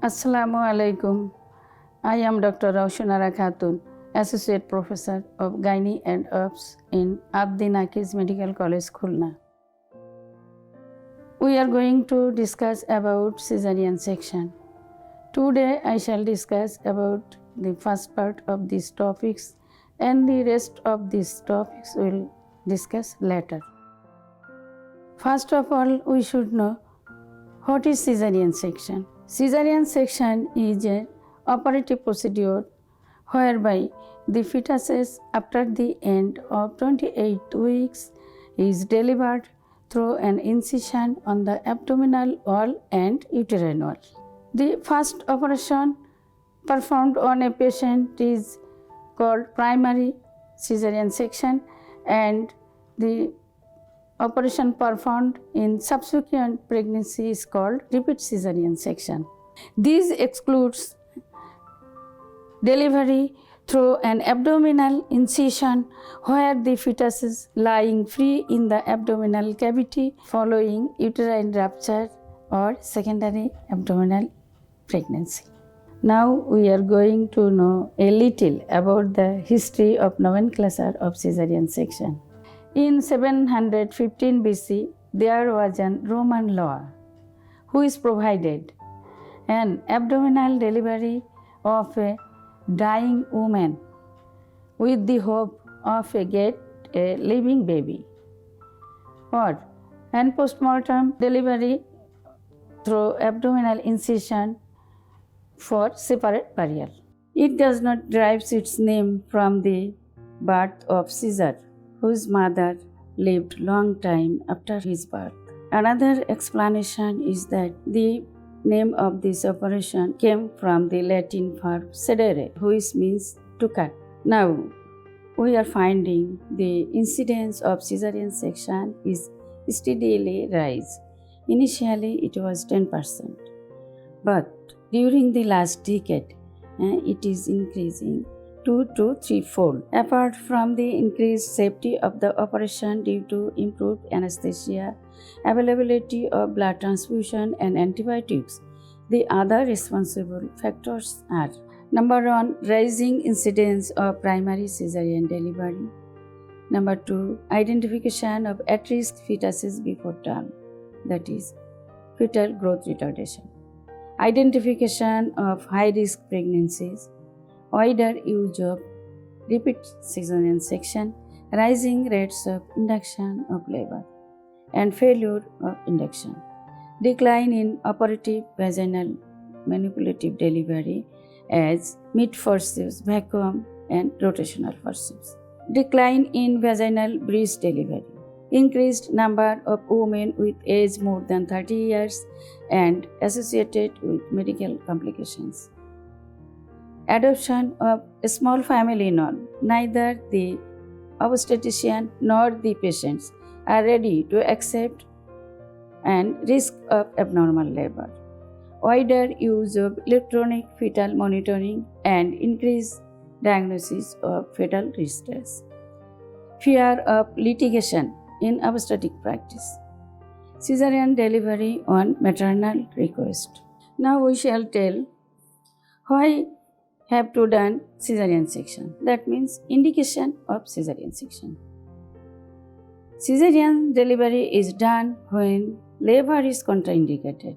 Assalamu alaikum. I am Dr. Rowshon Ara Khatun, Associate Professor of Gynae and Obst in Akij Medical College, Khulna. We are going to discuss about Cesarean section. Today I shall discuss about the first part of these topics, and the rest of these topics we will discuss later. First of all, we should know what is Cesarean section. Cesarean section is an operative procedure whereby the fetuses after the end of 28 weeks is delivered through an incision on the abdominal wall and uterine wall. The first operation performed on a patient is called primary Cesarean section, and the operation performed in subsequent pregnancy is called repeat Cesarean section. This excludes delivery through an abdominal incision where the fetus is lying free in the abdominal cavity following uterine rupture or secondary abdominal pregnancy. Now we are going to know a little about the history of nomenclature of Cesarean section. In 715 BC, there was a Roman law which provided an abdominal delivery of a dying woman with the hope of get a living baby, or an postmortem delivery through abdominal incision for separate burial. It does not derive its name from the birth of Caesar, whose mother lived long time after his birth. Another explanation is that the name of this operation came from the Latin verb sedere, which means to cut. Now, we are finding the incidence of Cesarean section is steadily rise. Initially, it was 10%, but during the last decade, it is increasing 2 to 3-fold. Apart from the increased safety of the operation due to improved anesthesia, availability of blood transfusion and antibiotics, the other responsible factors are: number 1, rising incidence of primary Cesarean delivery; number 2, identification of at-risk fetuses before term, that is, fetal growth retardation; identification of high-risk pregnancies; wider use of repeat Cesarean section; rising rates of induction of labor and failure of induction; decline in operative vaginal manipulative delivery as mid-forceps, vacuum and rotational forceps; decline in vaginal breech delivery; increased number of women with age more than 30 years and associated with medical complications; adoption of a small family norm. Neither the obstetrician nor the patients are ready to accept and risk of abnormal labor; wider use of electronic fetal monitoring and increased diagnosis of fetal distress; fear of litigation in obstetric practice; Cesarean delivery on maternal request. Now we shall tell why have to done Cesarean section. That means indication of Cesarean section. Cesarean delivery is done when labor is contraindicated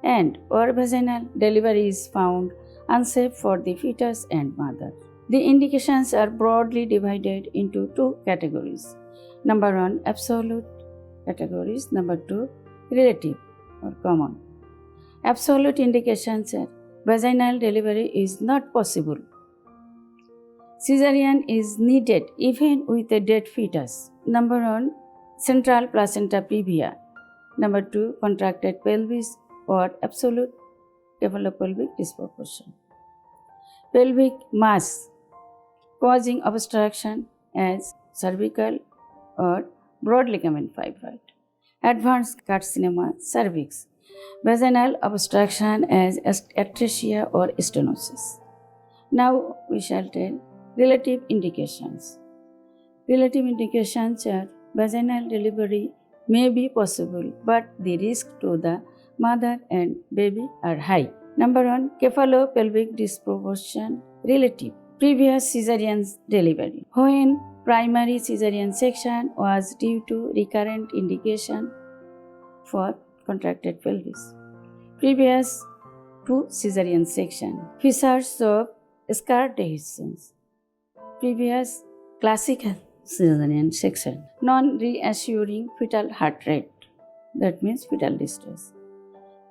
and or vaginal delivery is found unsafe for the fetus and mother. The indications are broadly divided into 2 categories. Number 1, absolute categories. Number 2, relative or common. Absolute indications are: vaginal delivery is not possible; Cesarean is needed even with a dead fetus. Number 1, central placenta previa. Number 2, contracted pelvis or absolute cephalopelvic disproportion. Pelvic mass causing obstruction as cervical or broad ligament fibroid. Advanced carcinoma cervix. Vaginal obstruction as atresia or stenosis. Now we shall tell relative indications. Relative indications are: vaginal delivery may be possible, but the risk to the mother and baby are high. Number 1, cephalopelvic disproportion relative previous cesarean delivery. When primary cesarean section was due to recurrent indication for contracted pelvis. Previous to cesarean section. Features of scar dehiscence. Previous classical cesarean section. Non-reassuring fetal heart rate. That means fetal distress.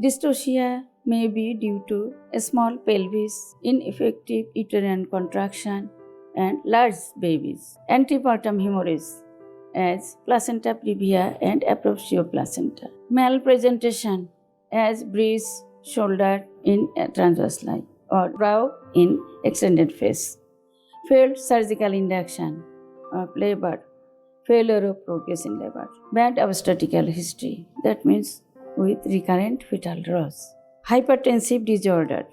Dystocia may be due to a small pelvis, ineffective uterine contraction, and large babies. Antepartum hemorrhage as placenta previa and approbation placenta. Malpresentation as breast, shoulder in a transverse line or brow in extended face. Failed surgical induction of labor, failure of progress in labor. Bad obstetrical history, that means with recurrent fetal loss. Hypertensive disorder.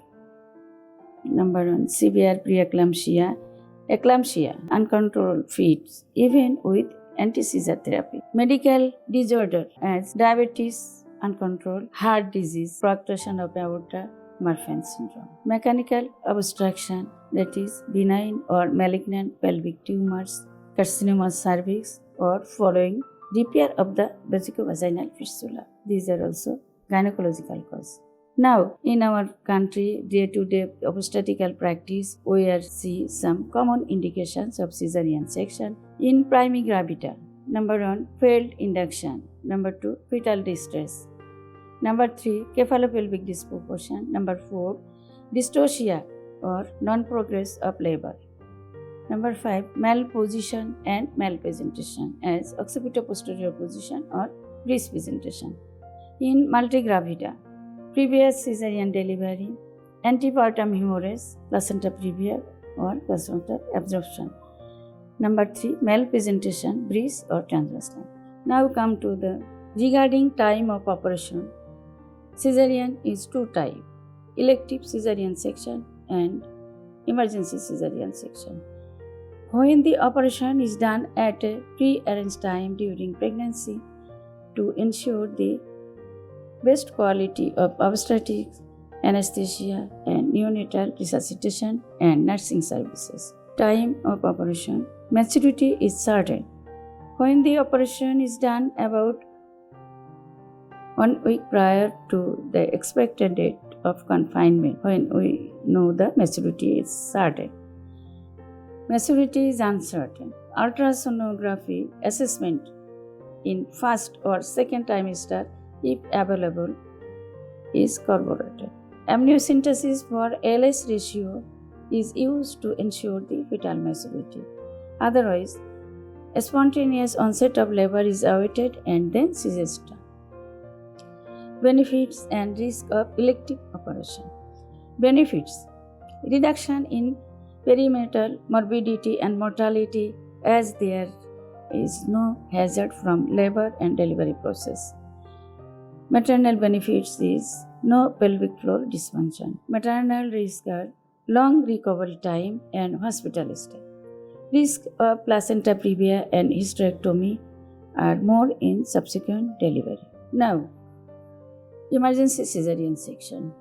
Number 1, severe preeclampsia, eclampsia, uncontrolled fits, even with anti-seizure therapy. Medical disorder as diabetes, uncontrolled, heart disease, protraction of aorta, Marfan syndrome. Mechanical obstruction, that is benign or malignant pelvic tumors, carcinoma cervix, or following repair of the vesicovaginal fistula. These are also gynecological causes. Now, in our country, day-to-day obstetrical practice, we see some common indications of cesarean section in primi gravida. Number 1, failed induction. Number 2, fetal distress. Number 3, cephalopelvic disproportion. Number 4, dystocia or non-progress of labor. Number 5, malposition and malpresentation as occipito-posterior position or breast presentation. In multigravida, previous cesarean delivery, antepartum hemorrhage, placenta previa or placenta absorption. Number 3, malpresentation, breast or transverse line. Now come to the regarding time of operation. Cesarean is 2 types, elective cesarean section and emergency cesarean section. When the operation is done at a pre-arranged time during pregnancy to ensure the best quality of obstetrics, anesthesia, and neonatal resuscitation and nursing services. Time of operation. Maturity is certain. When the operation is done about 1 week prior to the expected date of confinement, when we know the maturity is certain. Maturity is uncertain. Ultrasonography assessment in first or second trimester, if available, is corroborated. Amniocentesis for LS ratio is used to ensure the fetal maturity. Otherwise, a spontaneous onset of labor is awaited and then cesarean done. Benefits and risk of elective operation. Benefits: reduction in perinatal morbidity and mortality as there is no hazard from labor and delivery process. Maternal benefits is no pelvic floor dysfunction. Maternal risk are long recovery time and hospital stay. Risk of placenta previa and hysterectomy are more in subsequent delivery. Now, emergency cesarean section.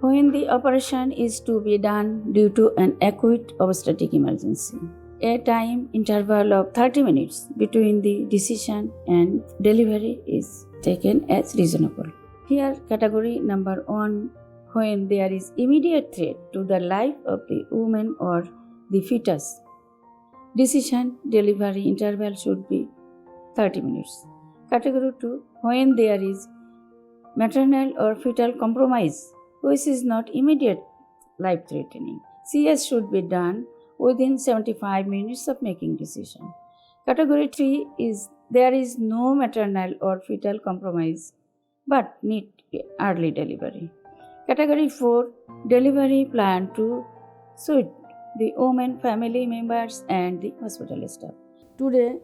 When the operation is to be done due to an acute obstetric emergency, a time interval of 30 minutes between the decision and delivery is taken as reasonable. Here, category number 1, when there is immediate threat to the life of the woman or the fetus, decision delivery interval should be 30 minutes. Category 2, when there is maternal or fetal compromise, which is not immediate life-threatening, CS should be done within 75 minutes of making decision. Category 3 is there is no maternal or fetal compromise but need early delivery. Category 4, delivery plan to suit the woman, family members and the hospital staff. Today,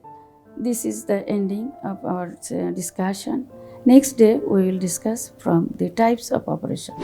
this is the ending of our discussion. Next day, we will discuss from the types of operation.